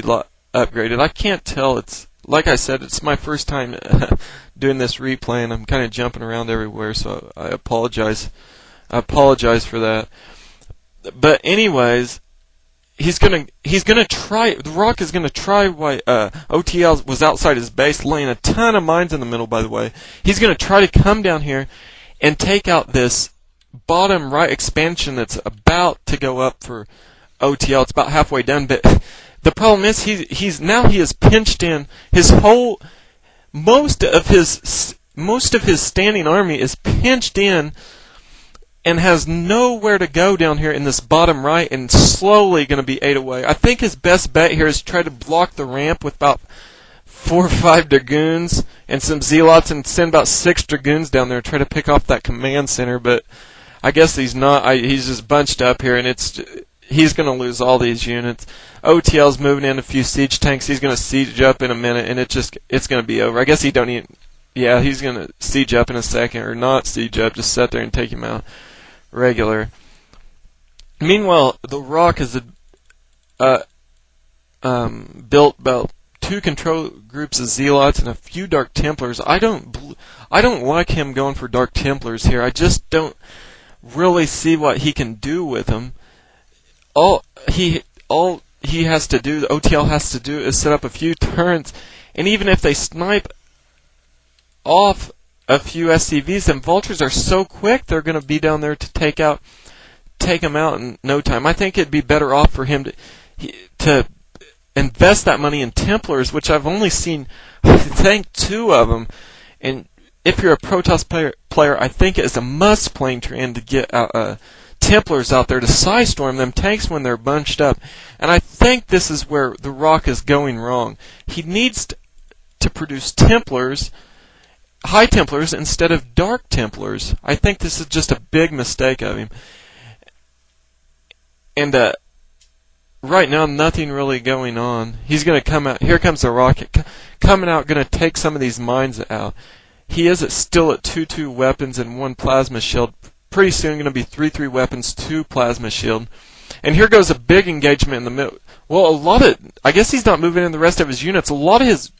upgraded. I can't tell. It's like I said, it's my first time doing this replay, and I'm kind of jumping around everywhere, so I apologize. I apologize for that. But anyways, he's gonna try. The Rock is gonna try. Why OTL was outside his base, laying a ton of mines in the middle. By the way, he's gonna try to come down here and take out this bottom right expansion that's about to go up for OTL. It's about halfway done, but the problem is he has pinched in his whole most of his standing army is pinched in and has nowhere to go down here in this bottom right, and slowly going to be ate away. I think his best bet here is try to block the ramp with about 4 or 5 Dragoons and some Zealots, and send about 6 Dragoons down there and try to pick off that command center. But I guess he's not. He's just bunched up here, and he's going to lose all these units. OTL's moving in a few siege tanks. He's going to siege up in a minute, and it's going to be over. I guess he don't even. Yeah, he's going to siege up in a second, or not siege up, just sit there and take him out. Regular. Meanwhile, the Rock has built about 2 control groups of Zealots and a few Dark Templars. I don't like him going for Dark Templars here. I just don't really see what he can do with them. All he has to do, the OTL has to do, is set up a few turrets, and even if they snipe off a few SCVs, and Vultures are so quick, they're going to be down there to take them out in no time. I think it'd be better off for him to invest that money in Templars, which I've only seen, I think, 2 of them. And if you're a Protoss player, I think it is a must playing trend to get Templars out there to Psystorm them tanks when they're bunched up. And I think this is where the Rock is going wrong. He needs to produce Templars, High Templars, instead of Dark Templars. I think this is just a big mistake of him. And right now, nothing really going on. He's going to come out. Here comes the rocket coming out, going to take some of these mines out. He is still at 2 weapons and 1 plasma shield. Pretty soon, going to be 3 weapons, 2 plasma shield. And here goes a big engagement in the middle. Well, I guess he's not moving in the rest of his units. A lot of his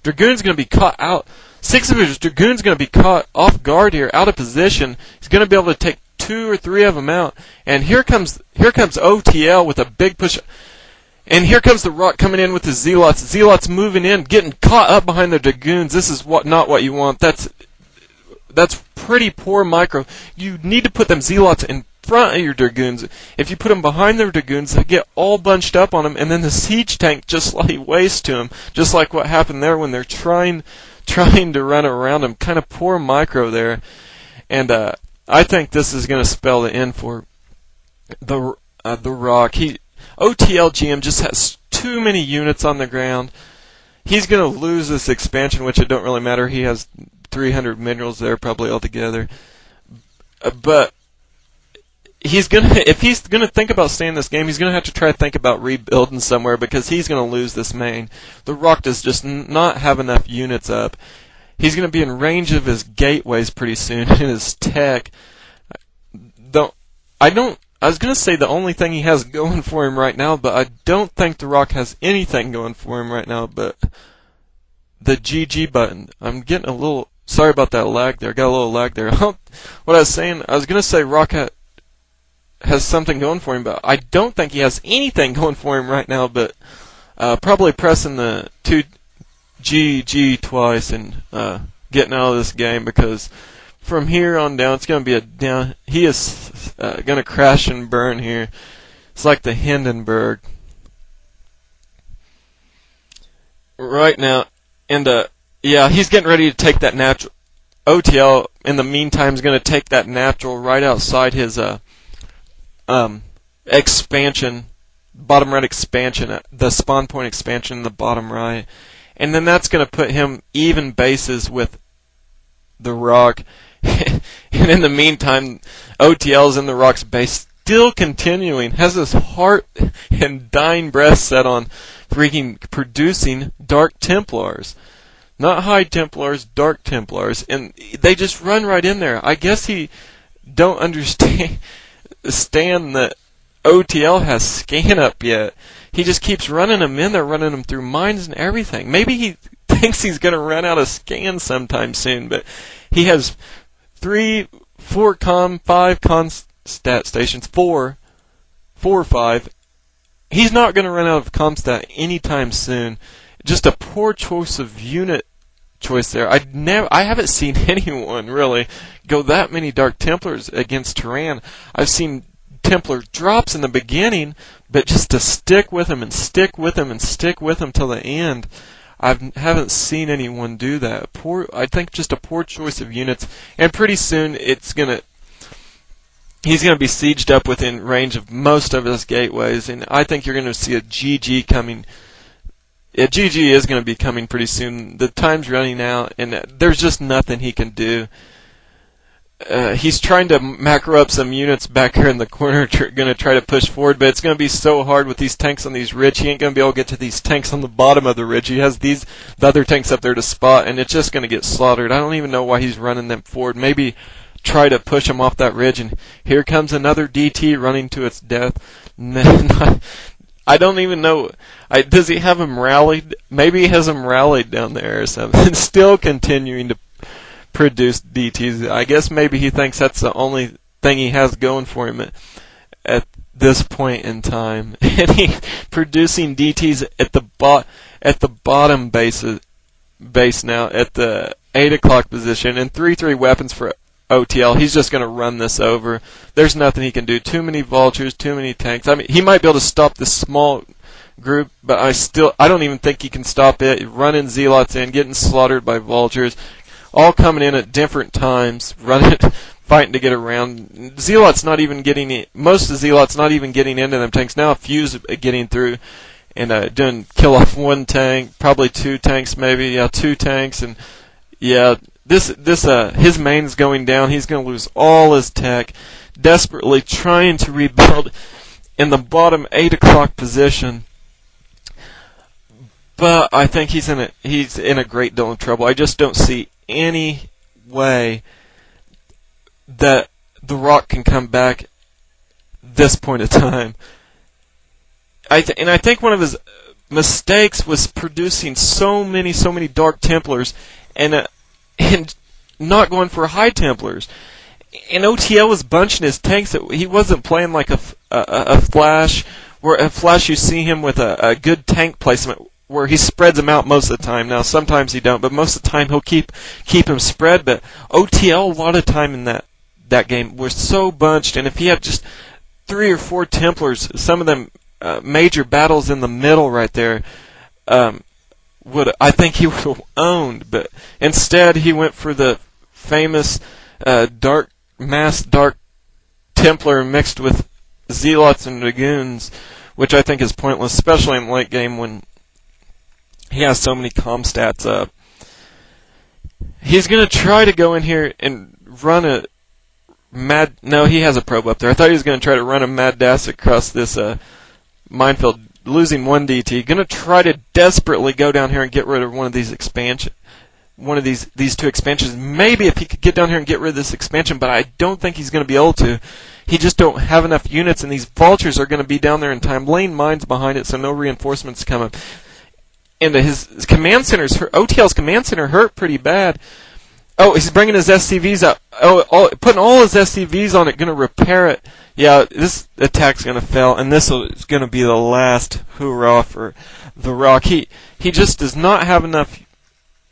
Dragoons going to be caught out. 6 of his Dragoons going to be caught off guard here, out of position. He's going to be able to take 2 or 3 of them out. And here comes OTL with a big push. And here comes the Rock coming in with the Zealots. Zealots moving in, getting caught up behind the Dragoons. This is not what you want. That's pretty poor micro. You need to put them Zealots in front of your Dragoons. If you put them behind their Dragoons, they get all bunched up on them, and then the siege tank just lay waste to them, just like what happened there when they're trying to run around them. Kind of poor micro there. And I think this is going to spell the end for the Rock. OTL GM just has too many units on the ground. He's going to lose this expansion, which it don't really matter. He has 300 minerals there probably altogether. But if he's gonna think about staying in this game, he's gonna have to try to think about rebuilding somewhere, because he's gonna lose this main. The Rock does just not have enough units up. He's gonna be in range of his gateways pretty soon in his tech. I was gonna say the only thing he has going for him right now, but I don't think the Rock has anything going for him right now. But the GG button. I'm getting a little sorry about that lag there. Got a little lag there. What I was saying, I was gonna say Rock has something going for him, but I don't think he has anything going for him right now. But probably pressing the 2GG twice and getting out of this game, because from here on down it's going to be a down. He is going to crash and burn here. It's like the Hindenburg right now. And yeah, he's getting ready to take that natural. OTL in the meantime is going to take that natural right outside his expansion, bottom right expansion, the spawn point expansion in the bottom right, and then that's going to put him even bases with the Rock. And in the meantime, OTL's in the Rock's base, still continuing, has his heart and dying breath set on freaking producing Dark Templars. Not High Templars, Dark Templars, and they just run right in there. I guess he don't understand that OTL has scan up yet. he just keeps running them in there, running them through mines and everything. Maybe he thinks he's going to run out of scans sometime soon, but he has 5 stat stations, 4 or 5. He's not going to run out of comstat anytime soon. Just a poor choice of unit choice there. I haven't seen anyone really go that many Dark Templars against Tyrann. I've seen Templar drops in the beginning, but just to stick with him and stick with him and stick with him till the end. I haven't seen anyone do that. I think just a poor choice of units, and pretty soon he's gonna be sieged up within range of most of his gateways, and I think you're gonna see a GG coming. Yeah, GG is going to be coming pretty soon. The time's running out, and there's just nothing he can do. He's trying to macro up some units back here in the corner, going to try to push forward, but it's going to be so hard with these tanks on these ridge. He ain't going to be able to get to these tanks on the bottom of the ridge. He has the other tanks up there to spot, and it's just going to get slaughtered. I don't even know why he's running them forward. Maybe try to push him off that ridge, and here comes another DT running to its death. I don't even know. Does he have him rallied? Maybe he has him rallied down there or something. Still continuing to produce DTs. I guess maybe he thinks that's the only thing he has going for him at this point in time. And he's producing DTs at the bottom base now, at the 8 o'clock position, and 3/3 weapons for OTL. He's just going to run this over. There's nothing he can do. Too many vultures, too many tanks. I mean, he might be able to stop this small group, but I don't even think he can stop it. Running zealots in, getting slaughtered by vultures, all coming in at different times, fighting to get around. Zealots not even getting most of the zealots not even getting into them tanks. Now a few's getting through and doing kill off one tank, probably 2 tanks maybe. Yeah, 2 tanks, and yeah. His main's going down. He's going to lose all his tech, desperately trying to rebuild in the bottom 8 o'clock position. But I think he's in a great deal of trouble. I just don't see any way that the Rock can come back this point of time. I think one of his mistakes was producing so many Dark Templars and not going for High Templars. And OTL was bunching his tanks. He wasn't playing like a Flash, where a Flash you see him with a good tank placement, where he spreads them out most of the time. Now sometimes he don't, but most of the time he'll keep him spread. But OTL a lot of time in that game was so bunched, and if he had just 3 or 4 Templars, some of them major battles in the middle right there, I think he would have owned, but instead he went for the famous Dark Templar mixed with Zealots and Dragoons, which I think is pointless, especially in late game when he has so many comm stats up. He's going to try to go in here and run a mad... No, he has a probe up there. I thought he was going to try to run a mad dash across this minefield, losing 1 DT. Going to try to desperately go down here and get rid of one of these these 2 expansions. Maybe if he could get down here and get rid of this expansion, but I don't think he's going to be able to. He just don't have enough units, and these vultures are going to be down there in time, laying mines behind it, so no reinforcements come up. And his command center's hurt. OTL's command center hurt pretty bad. Oh, he's bringing his SCVs out. Putting all his SCVs on it, going to repair it. Yeah, this attack's going to fail, and this is going to be the last hurrah for the Rock. He just does not have enough.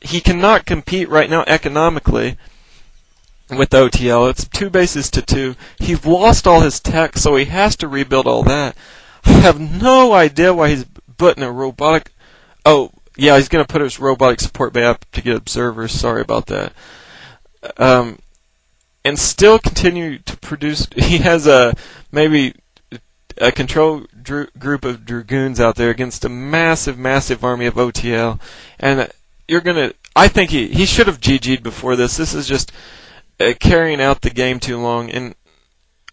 He cannot compete right now economically with OTL. It's 2 bases to 2. He's lost all his tech, so he has to rebuild all that. I have no idea why he's putting a robotic... Oh, yeah, he's going to put his robotic support bay up to get observers. Sorry about that. And still continue to produce... He has maybe a control group of Dragoons out there against a massive army of OTL. And you're going to... I think he should have GG'd before this. This is just carrying out the game too long. And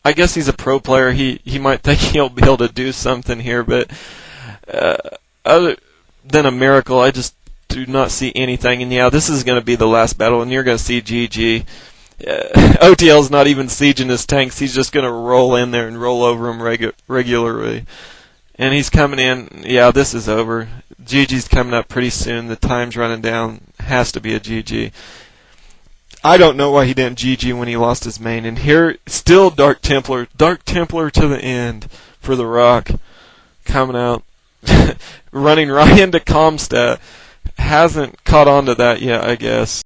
I guess he's a pro player. He might think he'll be able to do something here, but other than a miracle, I just do not see anything. And yeah, this is going to be the last battle, and you're going to see GG. OTL's not even sieging his tanks. He's just going to roll in there and roll over them regularly. And he's coming in. Yeah, this is over. GG's coming up pretty soon. The time's running down. Has to be a GG. I don't know why he didn't GG when he lost his main. And here, still Dark Templar. Dark Templar to the end for the Rock. Coming out. Running right into Comstat. Hasn't caught on to that yet, I guess.